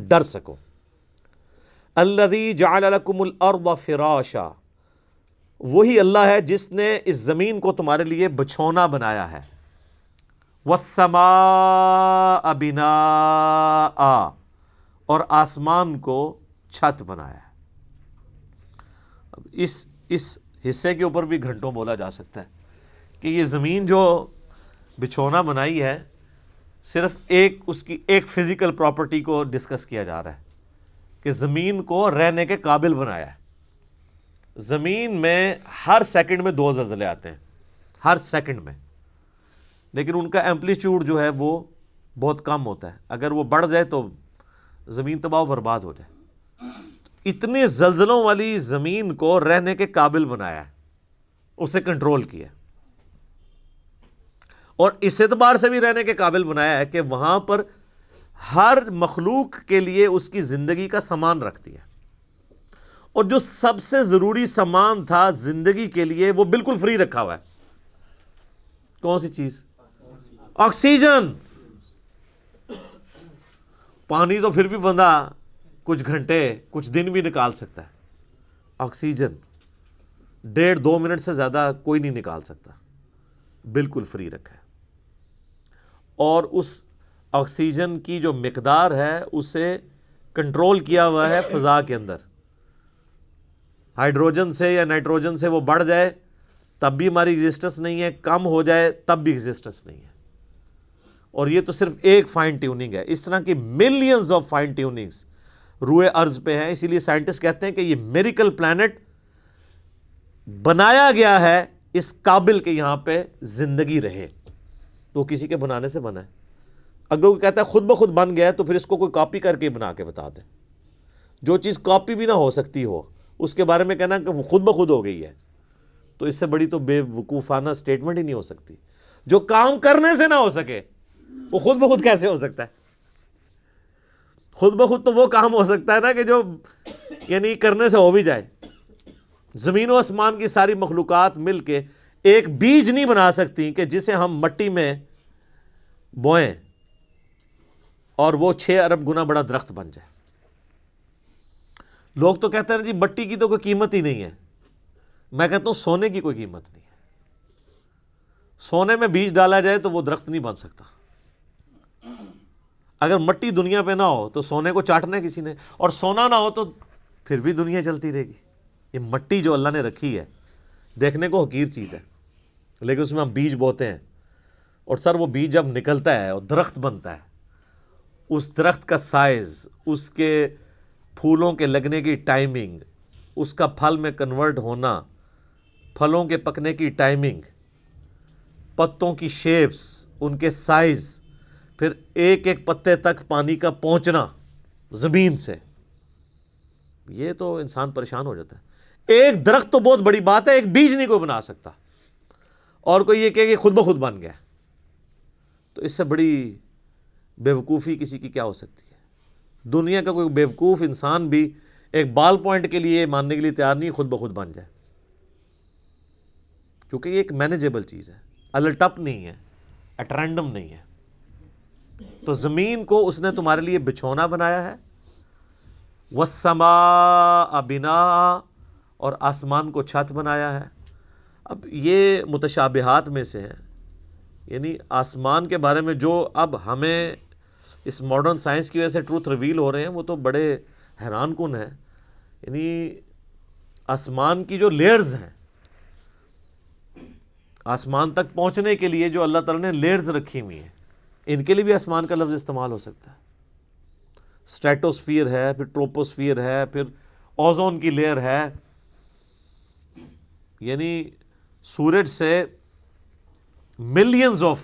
ڈر سکو۔ الذی جعل لکم الارض فراشا، وہی اللہ ہے جس نے اس زمین کو تمہارے لیے بچھونا بنایا ہے۔ والسماء بناء، اور آسمان کو چھت بنایا ہے۔ اس حصے کے اوپر بھی گھنٹوں بولا جا سکتا ہے کہ یہ زمین جو بچھونا بنائی ہے، صرف اس کی ایک فزیکل پراپرٹی کو ڈسکس کیا جا رہا ہے کہ زمین کو رہنے کے قابل بنایا ہے۔ زمین میں ہر سیکنڈ میں 2 زلزلے آتے ہیں، ہر سیکنڈ میں، لیکن ان کا ایمپلیٹیوڈ جو ہے وہ بہت کم ہوتا ہے۔ اگر وہ بڑھ جائے تو زمین تباہ و برباد ہو جائے۔ اتنے زلزلوں والی زمین کو رہنے کے قابل بنایا ہے، اسے کنٹرول کیا، اور اس اعتبار سے بھی رہنے کے قابل بنایا ہے کہ وہاں پر ہر مخلوق کے لیے اس کی زندگی کا سامان رکھتی ہے، اور جو سب سے ضروری سامان تھا زندگی کے لیے وہ بالکل فری رکھا ہوا ہے۔ کون سی چیز؟ آکسیجن۔ پانی تو پھر بھی بندہ کچھ گھنٹے کچھ دن بھی نکال سکتا ہے، آکسیجن 1.5-2 منٹ سے زیادہ کوئی نہیں نکال سکتا، بالکل فری رکھا ہے۔ اور اس آکسیجن کی جو مقدار ہے اسے کنٹرول کیا ہوا ہے فضا کے اندر۔ ہائیڈروجن سے یا نائٹروجن سے وہ بڑھ جائے تب بھی ہماری ایگزسٹنس نہیں ہے، کم ہو جائے تب بھی ایگزسٹنس نہیں ہے۔ اور یہ تو صرف ایک فائن ٹیوننگ ہے، اس طرح کی ملینز آف فائن ٹیوننگز روئے ارض پہ ہیں۔ اسی لیے سائنٹسٹ کہتے ہیں کہ یہ میریکل پلانٹ بنایا گیا ہے اس قابل کہ یہاں پہ زندگی رہے، تو کسی کے بنانے سے بنا ہے۔ اگر وہ کہتا ہے خود بخود بن گیا ہے تو پھر اس کو کوئی کاپی کر کے بنا کے بتا دے۔ جو چیز کاپی بھی نہ ہو سکتی ہو اس کے بارے میں کہنا کہ وہ خود بخود ہو گئی ہے، تو اس سے بڑی تو بے وقوفانہ سٹیٹمنٹ ہی نہیں ہو سکتی۔ جو کام کرنے سے نہ ہو سکے وہ خود بخود کیسے ہو سکتا ہے؟ خود بخود تو وہ کام ہو سکتا ہے نا کہ جو یعنی کرنے سے ہو بھی جائے۔ زمین و آسمان کی ساری مخلوقات مل کے ایک بیج نہیں بنا سکتی کہ جسے ہم مٹی میں بوئیں اور وہ 6 ارب گنا بڑا درخت بن جائے۔ لوگ تو کہتے ہیں جی مٹی کی تو کوئی قیمت ہی نہیں ہے۔ میں کہتا ہوں سونے کی کوئی قیمت نہیں ہے۔ سونے میں بیج ڈالا جائے تو وہ درخت نہیں بن سکتا۔ اگر مٹی دنیا پہ نہ ہو تو سونے کو چاٹنا ہے کسی نے، اور سونا نہ ہو تو پھر بھی دنیا چلتی رہے گی۔ یہ مٹی جو اللہ نے رکھی ہے دیکھنے کو حقیر چیز ہے، لیکن اس میں ہم بیج بوتے ہیں، اور سر وہ بیج جب نکلتا ہے اور درخت بنتا ہے، اس درخت کا سائز، اس کے پھولوں کے لگنے کی ٹائمنگ، اس کا پھل میں کنورٹ ہونا، پھلوں کے پکنے کی ٹائمنگ، پتوں کی شیپس، ان کے سائز، پھر ایک ایک پتے تک پانی کا پہنچنا زمین سے، یہ تو انسان پریشان ہو جاتا ہے۔ ایک درخت تو بہت بڑی بات ہے، ایک بیج نہیں کوئی بنا سکتا، اور کوئی یہ کہ خود بخود بن گیا، تو اس سے بڑی بیوقوفی کسی کی کیا ہو سکتی ہے؟ دنیا کا کوئی بیوقوف انسان بھی ایک بال پوائنٹ کے لیے ماننے کے لیے تیار نہیں خود بخود بن جائے، کیونکہ یہ ایک مینیجیبل چیز ہے، الٹپ نہیں ہے، ایٹ رینڈم نہیں ہے۔ تو زمین کو اس نے تمہارے لیے بچھونا بنایا ہے، والسماء بناء، اور آسمان کو چھت بنایا ہے۔ اب یہ متشابہات میں سے ہیں، یعنی آسمان کے بارے میں جو اب ہمیں اس ماڈرن سائنس کی وجہ سے ٹروتھ ریویل ہو رہے ہیں وہ تو بڑے حیران کن ہیں۔ یعنی آسمان کی جو لیئرز ہیں، آسمان تک پہنچنے کے لیے جو اللہ تعالیٰ نے لیئرز رکھی ہوئی ہیں، ان کے لیے بھی آسمان کا لفظ استعمال ہو سکتا ہے۔ اسٹریٹوسفیئر ہے، پھر ٹروپوسفیئر ہے، پھر اوزون کی لیئر ہے، یعنی سورج سے ملینز آف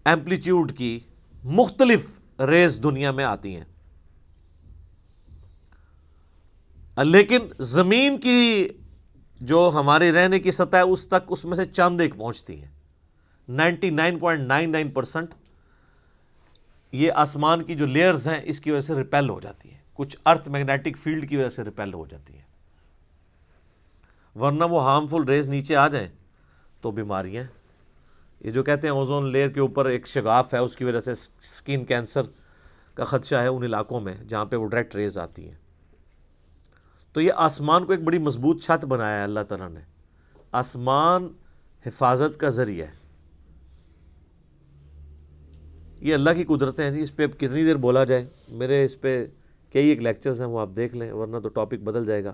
ایمپلیٹیوڈ کی مختلف ریز دنیا میں آتی ہیں، لیکن زمین کی جو ہماری رہنے کی سطح ہے اس تک اس میں سے چند ایک پہنچتی ہیں۔ 99.99% یہ آسمان کی جو لیئرز ہیں اس کی وجہ سے ریپیل ہو جاتی ہیں، کچھ ارتھ میگنیٹک فیلڈ کی وجہ سے ریپیل ہو جاتی ہیں، ورنہ وہ ہارمفل ریز نیچے آ جائیں تو بیماریاں۔ یہ جو کہتے ہیں اوزون لیئر کے اوپر ایک شگاف ہے، اس کی وجہ سے سکن کینسر کا خدشہ ہے ان علاقوں میں جہاں پہ وہ ڈائریکٹ ریز آتی ہیں. تو یہ آسمان کو ایک بڑی مضبوط چھت بنایا ہے اللہ تعالیٰ نے. آسمان حفاظت کا ذریعہ ہے. یہ اللہ کی قدرتیں ہیں جی، اس پہ کتنی دیر بولا جائے. میرے اس پہ کئی ایک لیکچرز ہیں، وہ آپ دیکھ لیں ورنہ تو ٹاپک بدل جائے گا.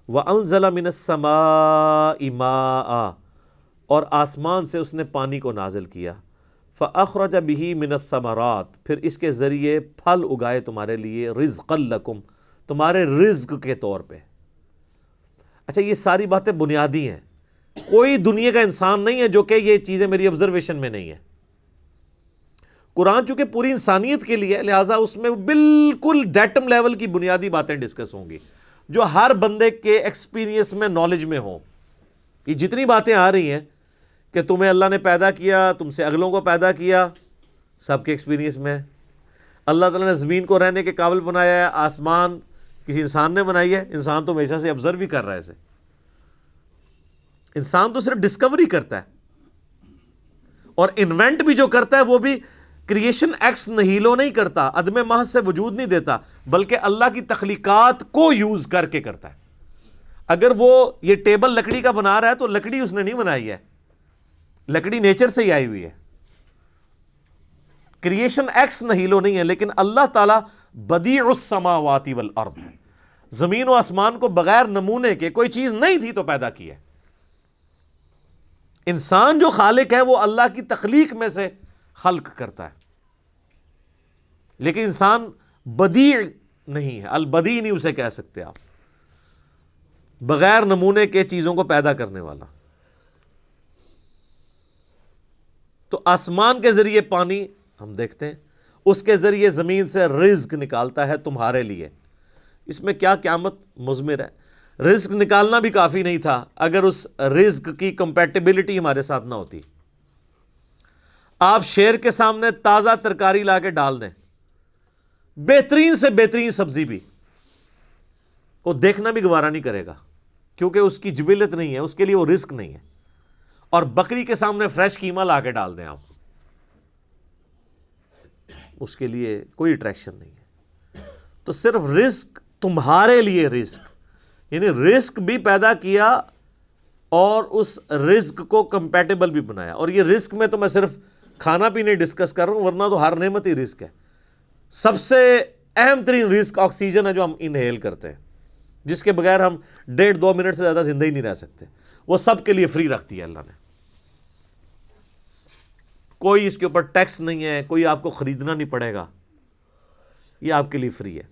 وَأَنزَلَ مِنَ السَّمَاءِ مَاءً، اور آسمان سے اس نے پانی کو نازل کیا. فَأَخْرَجَ بِهِ مِنَ الثَّمَرَاتِ، پھر اس کے ذریعے پھل اگائے تمہارے لیے، رِزْقًا لَكُمْ، تمہارے رزق کے طور پہ. اچھا یہ ساری باتیں بنیادی ہیں. کوئی دنیا کا انسان نہیں ہے جو کہ یہ چیزیں میری آبزرویشن میں نہیں ہیں. قرآن چونکہ پوری انسانیت کے لیے ہے، لہٰذا اس میں بالکل ڈیٹم لیول کی بنیادی باتیں ڈسکس ہوں گی جو ہر بندے کے ایکسپیرینس میں، نالج میں ہوں. یہ جتنی باتیں آ رہی ہیں کہ تمہیں اللہ نے پیدا کیا، تم سے اگلوں کو پیدا کیا، سب کے ایکسپیرینس میں. اللہ تعالیٰ نے زمین کو رہنے کے قابل بنایا ہے، آسمان کسی انسان نے بنائی ہے. انسان تو ہمیشہ سے آبزرو بھی کر رہا ہے اسے. انسان تو صرف ڈسکوری کرتا ہے، اور انوینٹ بھی جو کرتا ہے وہ بھی کریشن ایکس نہیلو نہیں کرتا، عدم محض سے وجود نہیں دیتا، بلکہ اللہ کی تخلیقات کو یوز کر کے کرتا ہے. اگر وہ یہ ٹیبل لکڑی کا بنا رہا ہے تو لکڑی اس نے نہیں بنائی ہے، لکڑی نیچر سے ہی آئی ہوئی ہے. کریشن ایکس نہیلو نہیں ہے، لیکن اللہ تعالیٰ بدیع السماوات والارض ہے. زمین و آسمان کو بغیر نمونے کے، کوئی چیز نہیں تھی تو پیدا کی ہے. انسان جو خالق ہے وہ اللہ کی تخلیق میں سے خلق کرتا ہے، لیکن انسان بدیع نہیں ہے. البدیع نہیں اسے کہہ سکتے آپ، بغیر نمونے کے چیزوں کو پیدا کرنے والا. تو آسمان کے ذریعے پانی ہم دیکھتے ہیں، اس کے ذریعے زمین سے رزق نکالتا ہے تمہارے لیے. اس میں کیا قیامت مضمر ہے. رزق نکالنا بھی کافی نہیں تھا اگر اس رزق کی کمپیٹیبلٹی ہمارے ساتھ نہ ہوتی. آپ شیر کے سامنے تازہ ترکاری لا کے ڈال دیں، بہترین سے بہترین سبزی بھی، وہ دیکھنا بھی گوارا نہیں کرے گا، کیونکہ اس کی جبلت نہیں ہے، اس کے لیے وہ رزق نہیں ہے. اور بکری کے سامنے فریش قیمہ لا کے ڈال دیں آپ، اس کے لیے کوئی اٹریکشن نہیں ہے. تو صرف رزق تمہارے لیے، رزق یعنی رزق بھی پیدا کیا اور اس رزق کو کمپیٹیبل بھی بنایا. اور یہ رزق میں تو میں صرف کھانا پینے ڈسکس کر رہا ہوں، ورنہ تو ہر نعمت ہی رزق ہے. سب سے اہم ترین رزق آکسیجن ہے جو ہم انہیل کرتے ہیں، جس کے بغیر ہم 1.5-2 منٹ سے زیادہ زندہ ہی نہیں رہ سکتے. وہ سب کے لیے فری رکھتی ہے اللہ نے. کوئی اس کے اوپر ٹیکس نہیں ہے، کوئی آپ کو خریدنا نہیں پڑے گا، یہ آپ کے لیے فری ہے.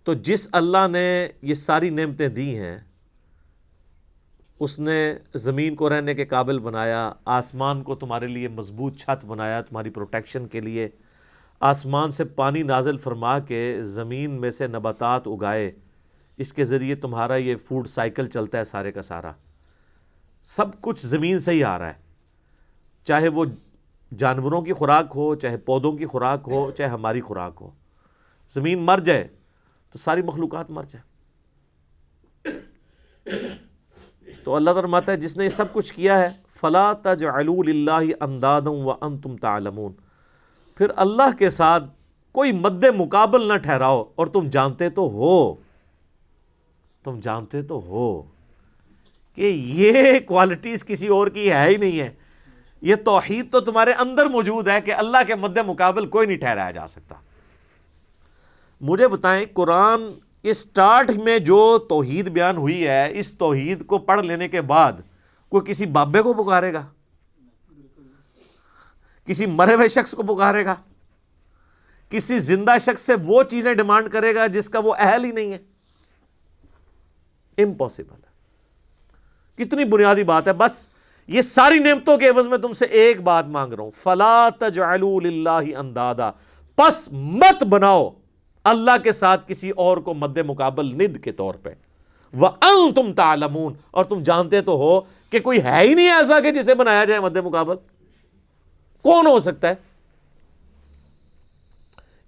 تو جس اللہ نے یہ ساری نعمتیں دی ہیں، اس نے زمین کو رہنے کے قابل بنایا، آسمان کو تمہارے لیے مضبوط چھت بنایا تمہاری پروٹیکشن کے لیے، آسمان سے پانی نازل فرما کے زمین میں سے نباتات اگائے، اس کے ذریعے تمہارا یہ فوڈ سائیکل چلتا ہے سارے کا سارا. سب کچھ زمین سے ہی آ رہا ہے، چاہے وہ جانوروں کی خوراک ہو، چاہے پودوں کی خوراک ہو، چاہے ہماری خوراک ہو. زمین مر جائے تو ساری مخلوقات مر جائے. تو اللہ تعالیٰ فرماتا ہے جس نے یہ سب کچھ کیا ہے، فَلَا تَجْعَلُوا لِلَّهِ أَنْدَادًا وَأَنْتُمْ تَعْلَمُونَ، پھر اللہ کے ساتھ کوئی مد مقابل نہ ٹھہراؤ اور تم جانتے تو ہو، تم جانتے تو ہو کہ یہ کوالٹیز کسی اور کی ہے ہی نہیں ہے. یہ توحید تو تمہارے اندر موجود ہے کہ اللہ کے مد مقابل کوئی نہیں ٹھہرایا جا سکتا. مجھے بتائیں قرآن اسٹارٹ میں جو توحید بیان ہوئی ہے، اس توحید کو پڑھ لینے کے بعد کوئی کسی بابے کو پکارے گا؟ کسی مرے ہوئے شخص کو پکارے گا؟ کسی زندہ شخص سے وہ چیزیں ڈیمانڈ کرے گا جس کا وہ اہل ہی نہیں ہے؟ امپاسبل ہے. کتنی بنیادی بات ہے. بس یہ ساری نعمتوں کے عوض میں تم سے ایک بات مانگ رہا ہوں، فَلَا تَجْعَلُوا لِلَّهِ أَنْدَادًا، پس مت بناؤ اللہ کے ساتھ کسی اور کو مد مقابل ند کے طور پہ. وَأَنْتُمْ تَعْلَمُونَ، اور تم جانتے تو ہو کہ کوئی ہے ہی نہیں ایسا کہ جسے بنایا جائے مد مقابل. کون ہو سکتا ہے؟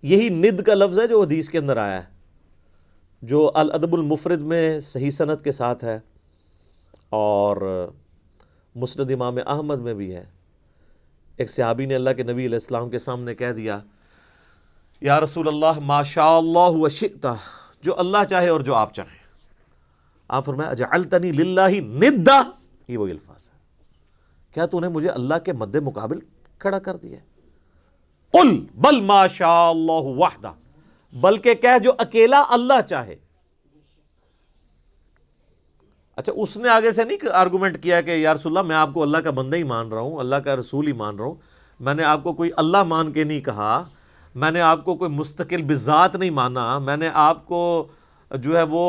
یہی ند کا لفظ ہے جو حدیث کے اندر آیا ہے، جو الادب المفرد میں صحیح سند کے ساتھ ہے، اور مسند امام احمد میں بھی ہے. ایک صحابی نے اللہ کے نبی علیہ السلام کے سامنے کہہ دیا یا رسول اللہ ما شاء اللہ وشئت، جو اللہ چاہے اور جو آپ چاہیں. آپ فرمایا اجعلتنی للہ ندا، یہ وہی الفاظ ہے، کیا تو نے مجھے اللہ کے مد مقابل کھڑا کر دیا؟ قل بل ما شاء اللہ وحدہ، بلکہ کہہ جو اکیلا اللہ چاہے. اچھا اس نے آگے سے نہیں آرگومنٹ کیا کہ یا رسول اللہ میں آپ کو اللہ کا بندہ ہی مان رہا ہوں، اللہ کا رسول ہی مان رہا ہوں، میں نے آپ کو کوئی اللہ مان کے نہیں کہا، میں نے آپ کو کوئی مستقل بذات نہیں مانا، میں نے آپ کو جو ہے وہ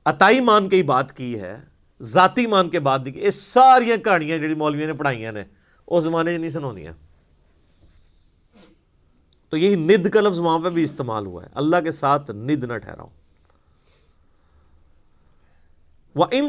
عطائی مان کے ہی بات کی ہے، ذاتی مان کے بات دی. یہ ساری کہانیاں جڑی مولویوں نے پڑھائیاں نے اس زمانے نہیں سنونیاں. تو یہی ند کا لفظ وہاں پہ بھی استعمال ہوا ہے، اللہ کے ساتھ ند نہ ٹھہراؤ. وَإِن